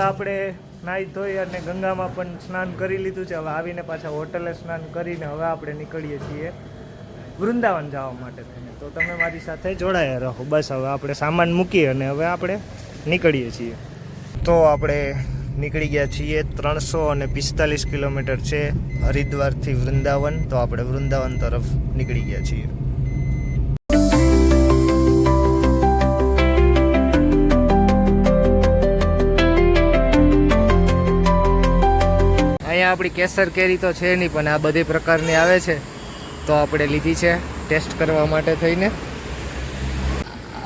આપણે નાહી ધોઈ અને ગંગામાં પણ સ્નાન કરી લીધું છે. હવે આવીને પાછા હોટલે સ્નાન કરીને હવે આપણે નીકળીએ છીએ વૃંદાવન જવા માટે થઈને. તો તમે મારી સાથે જોડાયા રહો. બસ હવે આપણે સામાન મૂકી અને હવે આપણે નીકળીએ છીએ. તો આપણે નીકળી ગયા છીએ. 345 કિલોમીટર છે હરિદ્વારથી વૃંદાવન. તો આપણે વૃંદાવન તરફ નીકળી ગયા છીએ. અહીંયા આપણી કેસર કેરી તો છે નહીં, પણ આ બધી પ્રકારની આવે છે તો આપણે લીધી છે ટેસ્ટ કરવા માટે થઈને.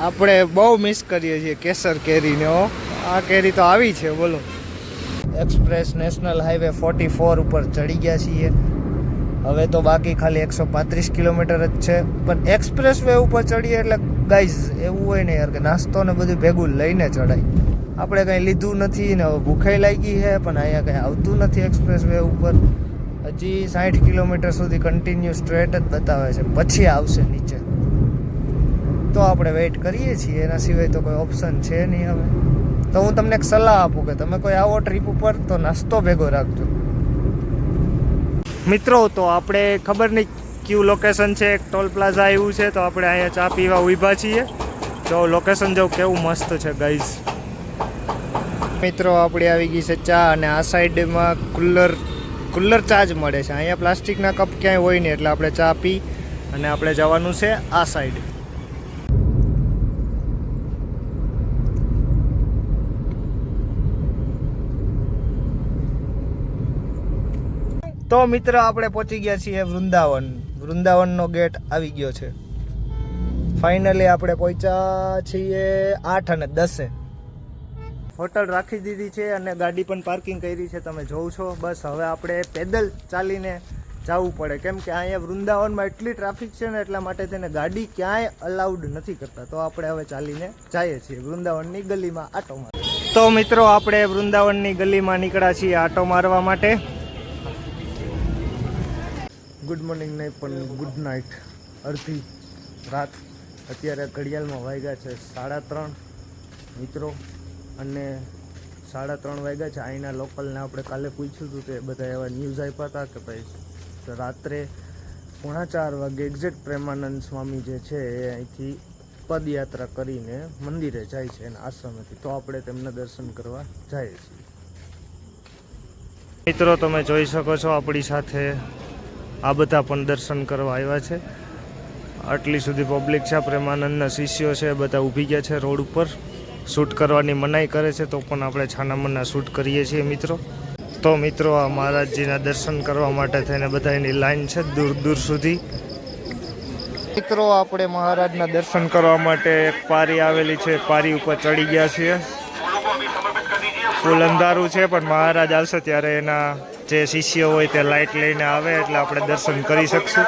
આપણે બહુ મિસ કરીએ છીએ કેસર કેરીને. આ કેરી તો આવી છે. બોલો, એક્સપ્રેસ નેશનલ હાઈવે 44 ઉપર ચડી ગયા છીએ. હવે તો બાકી ખાલી 135 કિલોમીટર જ છે. પણ એક્સપ્રેસ વે ઉપર ચડીએ એટલે ગાઈઝ એવું હોય ને યાર કે નાસ્તો ને બધું ભેગું લઈને ચડાય. આપણે કંઈ લીધું નથી ને હવે ભૂખાઈ લાગી છે, પણ અહીંયા કંઈ આવતું નથી એક્સપ્રેસ વે ઉપર. હજી 60 કિલોમીટર સુધી કન્ટિન્યુ સ્ટ્રેટ જ બતાવે છે, પછી આવશે નીચે. તો આપણે વેઇટ કરીએ છીએ, એના સિવાય તો કોઈ ઓપ્શન છે નહીં હવે. તો હું તમને એક સલાહ આપું કે તમે કોઈ આવો ટ્રીપ ઉપર તો નાસ્તો ભેગો રાખજો મિત્રો. તો આપણે ખબર નહીં કયું લોકેશન છે, એક ટોલ પ્લાઝા આવ્યું છે, તો આપણે અહીંયા ચા પીવા ઊભા છીએ. તો લોકેશન જો કેવું મસ્ત છે ગાઈઝ. મિત્રો આપણે આવી ગઈ છે ચા, અને આ સાઈડમાં કુલર ચા જ મળે છે. અહીંયા પ્લાસ્ટિકના કપ ક્યાંય હોય નહીં, એટલે આપણે ચા પી અને આપણે જવાનું છે આ સાઈડ. તો મિત્ર આપણે પહોંચી ગયા છીએ વૃંદાવન. વૃંદાવનનો ગેટ આવી ગયો છે. ફાઇનલી આપણે પહોંચ્યા છીએ 8 અને 10. હોટલ રાખી દીધી છે અને ગાડી પણ પાર્કિંગ કરી છે, તમે જોવ છો. બસ હવે આપણે પેદલ ચાલીને જવું પડે, કેમ કે અહીંયા વૃંદાવનમાં એટલી ટ્રાફિક છે ને, એટલા માટે તેને ગાડી ક્યાંય અલાઉડ નથી કરતા. તો આપણે હવે ચાલીને જઈએ છીએ વૃંદાવનની ગલીમાં આટો મારવા. તો મિત્રો આપણે વૃંદાવનની ગલીમાં નીકળ્યા છીએ આટો મારવા માટે. ગુડ મોર્નિંગ નહીં પણ ગુડ નાઇટ. અડધી રાત અત્યારે ઘડિયાળમાં વાગ્યા છે 3:30 મિત્રો, અને 3:30 વાગ્યા છે. અહીંના લોકલને આપણે કાલે પૂછ્યું હતું તો એ બધા એવા ન્યૂઝ આપ્યા હતા કે ભાઈ રાત્રે 3:45 વાગે એક્ઝેક્ટ પ્રેમાનંદ સ્વામી જે છે એ અહીંથી પદયાત્રા કરીને મંદિરે જાય છે એના આશ્રમેથી. તો આપણે તેમના દર્શન કરવા જઈએ છીએ. મિત્રો તમે જોઈ શકો છો આપણી સાથે આ બધા પણ દર્શન કરવા આવ્યા છે. આટલી સુધી પબ્લિક છે, પ્રેમાનંદના શિષ્યો છે, બધા ઊભી ગયા છે રોડ ઉપર. શૂટ કરવાની મનાઈ કરે છે તો પણ આપણે છાનામના શૂટ કરીએ છીએ મિત્રો. તો મિત્રો આ મહારાજજીના દર્શન કરવા માટે થઈને બધાની લાઈન છે દૂર દૂર સુધી. મિત્રો આપણે મહારાજના દર્શન કરવા માટે એક પારી આવેલી છે, પારી ઉપર ચડી ગયા છીએ. ફૂલ અંધારું છે, પણ મહારાજ આવશે ત્યારે એના જે શિષ્ય હોય તે લાઇટ લઈને આવે એટલે આપણે દર્શન કરી શકશું.